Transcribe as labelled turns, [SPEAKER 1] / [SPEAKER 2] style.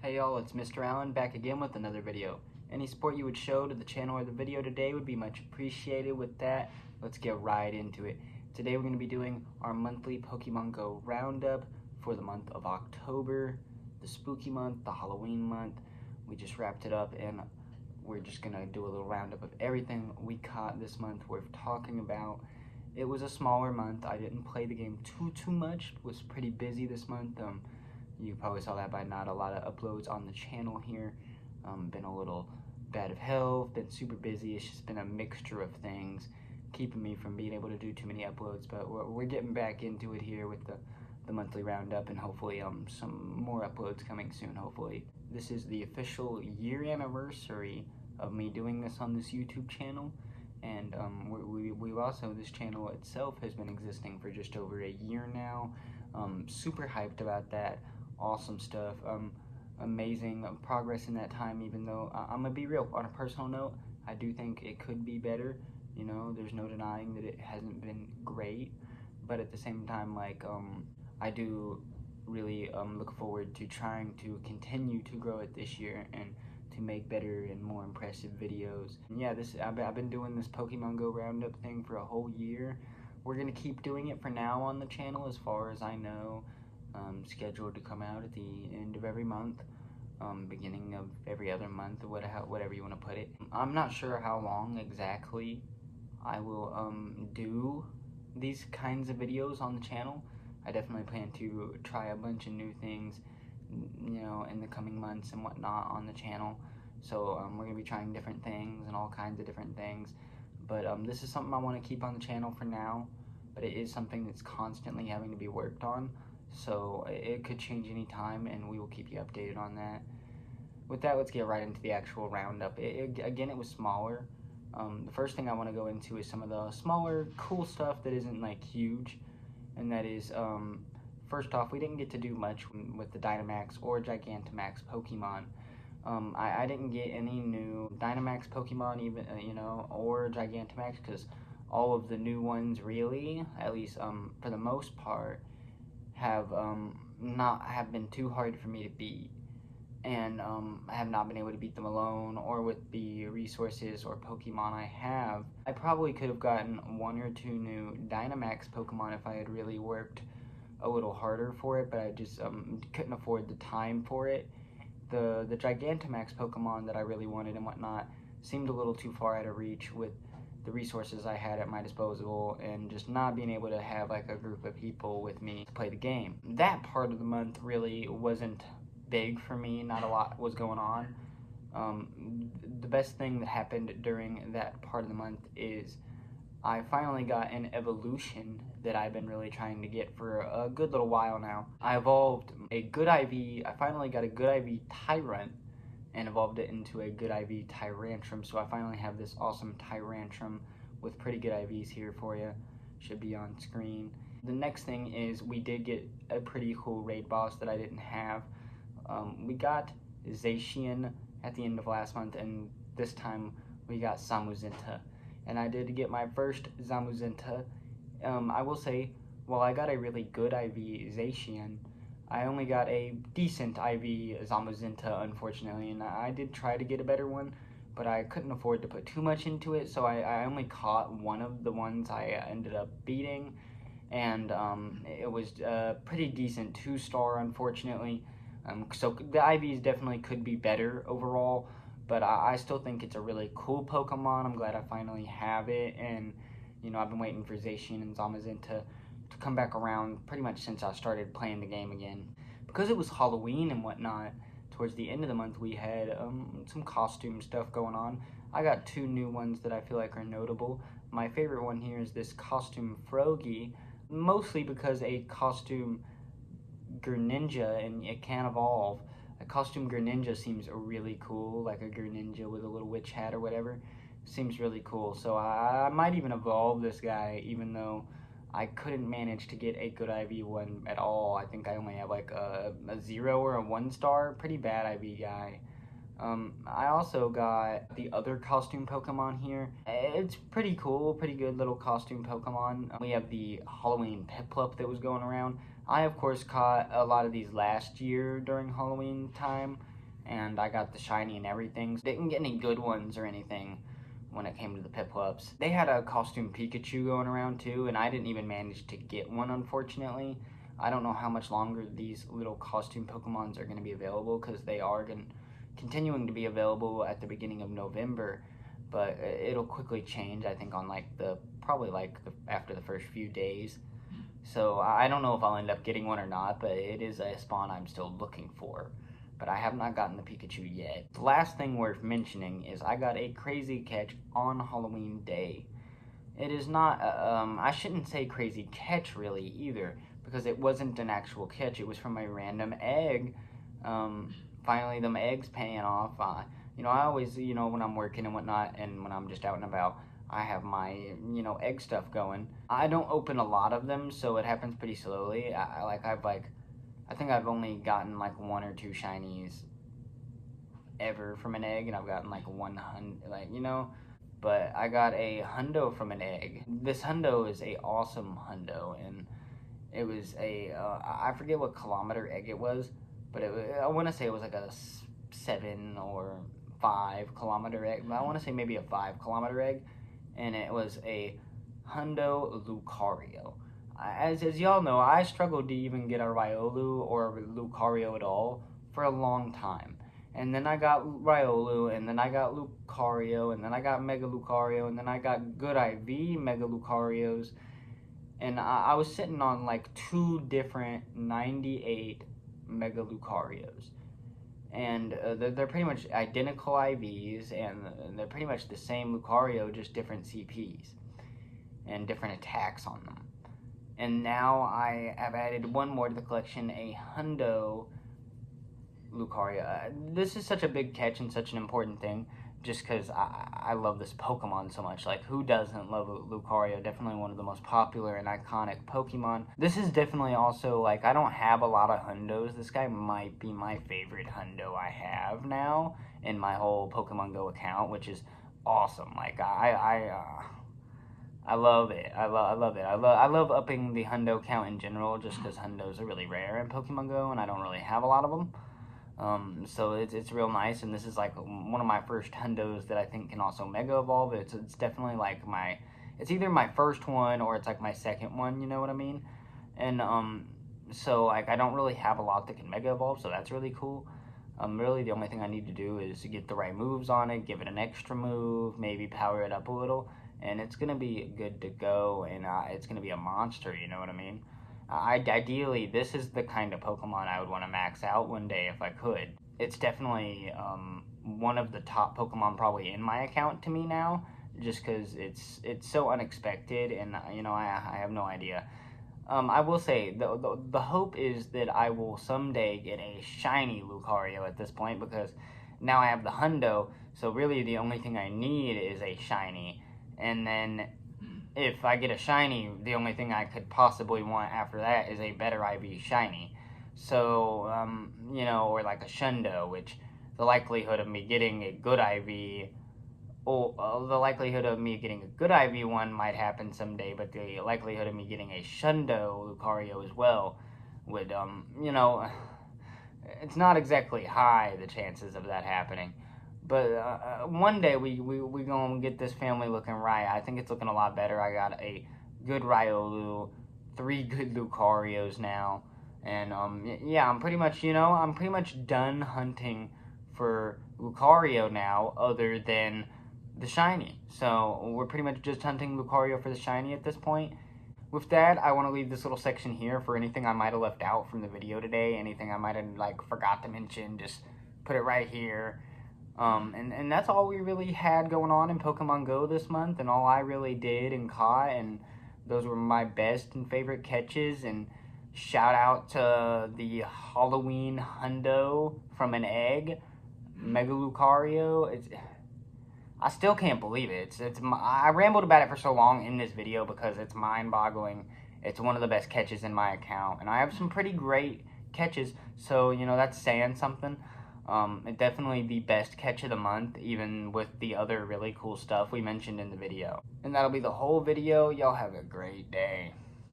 [SPEAKER 1] Hey y'all, it's Mr. Allen back again with another video. Any support you would show to the channel or the video today would be much appreciated. With that, let's get right into it. Today we're going to be doing our monthly Pokemon GO roundup for the month of October, the spooky month, the Halloween month. We just wrapped it up and we're just going to do a little roundup of everything we caught this month worth talking about. It was a smaller month. I didn't play the game too much. It was pretty busy this month. You probably saw that by not a lot of uploads on the channel here. Been a little bad of health, been super busy. It's just been a mixture of things keeping me from being able to do too many uploads, but we're getting back into it here with the monthly roundup, and hopefully some more uploads coming soon, hopefully. This is the official year anniversary of me doing this on this YouTube channel, and we've also, this channel itself has been existing for just over a year now. Super hyped about that. Awesome stuff. Amazing progress in that time, even though I'm gonna be real, on a personal note, I do think it could be better. You know, there's no denying that it hasn't been great, but at the same time, like, I do really look forward to trying to continue to grow it this year and to make better and more impressive videos. And yeah, I've been doing this Pokemon GO roundup thing for a whole year. We're gonna keep doing it for now on the channel, as far as I know. Scheduled to come out at the end of every month, beginning of every other month, whatever you want to put it. I'm not sure how long exactly I will do these kinds of videos on the channel. I definitely plan to try a bunch of new things, you know, in the coming months and whatnot on the channel. So we're gonna be trying different things and all kinds of different things. But this is something I want to keep on the channel for now. But it is something that's constantly having to be worked on. So it could change any time, and we will keep you updated on that. With that, let's get right into the actual roundup. Again, it was smaller. The first thing I want to go into is some of the smaller, cool stuff that isn't like huge, and that is, first off, we didn't get to do much with the Dynamax or Gigantamax Pokemon. I didn't get any new Dynamax Pokemon, even you know, or Gigantamax, because all of the new ones, really, at least for the most part, have been too hard for me to beat, and I have not been able to beat them alone or with the resources or Pokemon I have. I probably could have gotten one or two new Dynamax Pokemon if I had really worked a little harder for it, but I just couldn't afford the time for it. The Gigantamax Pokemon that I really wanted and whatnot seemed a little too far out of reach with the resources I had at my disposal, and just not being able to have like a group of people with me to play the game. That part of the month really wasn't big for me. Not a lot was going on. The best thing that happened during that part of the month is I finally got an evolution that I've been really trying to get for a good little while now. I evolved a good IV. I finally got a good IV Tyrant and evolved it into a good IV Tyrantrum. So I finally have this awesome Tyrantrum with pretty good IVs here for you. Should be on screen. The next thing is we did get a pretty cool raid boss that I didn't have. We got Zacian at the end of last month, and this time we got Zamuzenta. And I did get my first Zamuzenta. I will say, while I got a really good IV Zacian, I only got a decent IV Zamuzenta, unfortunately, and I did try to get a better one, but I couldn't afford to put too much into it, so I only caught one of the ones I ended up beating, and it was a pretty decent 2-star, unfortunately. So the IVs definitely could be better overall, but I still think it's a really cool Pokemon. I'm glad I finally have it, and you know, I've been waiting for Zacian and Zamuzenta to come back around pretty much since I started playing the game again. Because it was Halloween and whatnot, towards the end of the month we had some costume stuff going on. I got two new ones that I feel like are notable. My favorite one here is this costume Froakie, mostly because a costume Greninja, and it can evolve. A costume Greninja seems really cool, like a Greninja with a little witch hat or whatever. Seems really cool, so I might even evolve this guy, even though I couldn't manage to get a good IV one at all. I think I only have like a 0 or a 1-star. Pretty bad IV guy. I also got the other costume Pokemon here. It's pretty cool, pretty good little costume Pokemon. We have the Halloween Piplup that was going around. I, of course, caught a lot of these last year during Halloween time, and I got the shiny and everything. Didn't get any good ones or anything when it came to the Piplups. They had a costume Pikachu going around too, and I didn't even manage to get one, unfortunately. I don't know how much longer these little costume Pokemons are going to be available, because they are continuing to be available at the beginning of November, but it'll quickly change, I think, on after the first few days. So I don't know if I'll end up getting one or not, but it is a spawn I'm still looking for. But I have not gotten the Pikachu yet. The last thing worth mentioning is I got a crazy catch on Halloween day. It is not, I shouldn't say crazy catch really either, because it wasn't an actual catch. It was from a random egg. Finally, them eggs paying off. I always, when I'm working and whatnot, and when I'm just out and about, I have my, egg stuff going. I don't open a lot of them, so it happens pretty slowly. I think I've only gotten like 1 or 2 shinies ever from an egg, and I've gotten like 100, but I got a hundo from an egg. This hundo is a awesome hundo, and it was I forget what kilometer egg it was, but I want to say it was like a 7 or 5 kilometer egg. I want to say maybe a 5 kilometer egg, and it was a hundo Lucario. As y'all know, I struggled to even get a Riolu or a Lucario at all for a long time. And then I got Riolu, and then I got Lucario, and then I got Mega Lucario, and then I got Good IV Mega Lucarios. And I was sitting on like 2 different 98 Mega Lucarios. And they're pretty much identical IVs, and they're pretty much the same Lucario, just different CPs and different attacks on them. And now I have added one more to the collection, a hundo Lucario. This is such a big catch and such an important thing, just because I love this Pokemon so much. Like, who doesn't love Lucario? Definitely one of the most popular and iconic Pokemon. This is definitely also, like, I don't have a lot of hundos. This guy might be my favorite hundo I have now in my whole Pokemon GO account, which is awesome. Like, I love it. I love it. I love upping the hundo count in general, just because hundos are really rare in Pokemon GO, and I don't really have a lot of them. So it's real nice, and this is like one of my first hundos that I think can also mega evolve. It's definitely like it's either my first one or it's like my second one, you know what I mean? And so like I don't really have a lot that can mega evolve, so that's really cool. Really the only thing I need to do is to get the right moves on it, give it an extra move, maybe power it up a little, and it's gonna be good to go, and it's gonna be a monster, you know what I mean? Ideally, this is the kind of Pokemon I would want to max out one day if I could. It's definitely one of the top Pokemon probably in my account to me now, just because it's so unexpected, and I have no idea. I will say the hope is that I will someday get a shiny Lucario at this point, because now I have the hundo, so really the only thing I need is a shiny, and then if I get a shiny, the only thing I could possibly want after that is a better IV shiny. So, or like a Shundo, which the likelihood of me getting a good IV, the likelihood of me getting a good IV one might happen someday, but the likelihood of me getting a Shundo Lucario as well would, it's not exactly high, the chances of that happening. But one day we gonna get this family looking right. I think it's looking a lot better. I got a good Riolu, 3 good Lucarios now, and yeah, I'm pretty much done hunting for Lucario now, other than the shiny. So we're pretty much just hunting Lucario for the shiny at this point. With that, I want to leave this little section here for anything I might have left out from the video today, anything I might have forgot to mention. Just put it right here. And that's all we really had going on in Pokemon GO this month, and all I really did and caught, and those were my best and favorite catches. And shout out to the Halloween hundo from an egg, Mega Lucario. I still can't believe it. I rambled about it for so long in this video because it's mind-boggling. It's one of the best catches in my account, and I have some pretty great catches, so that's saying something. Definitely the best catch of the month, even with the other really cool stuff we mentioned in the video. And that'll be the whole video. Y'all have a great day.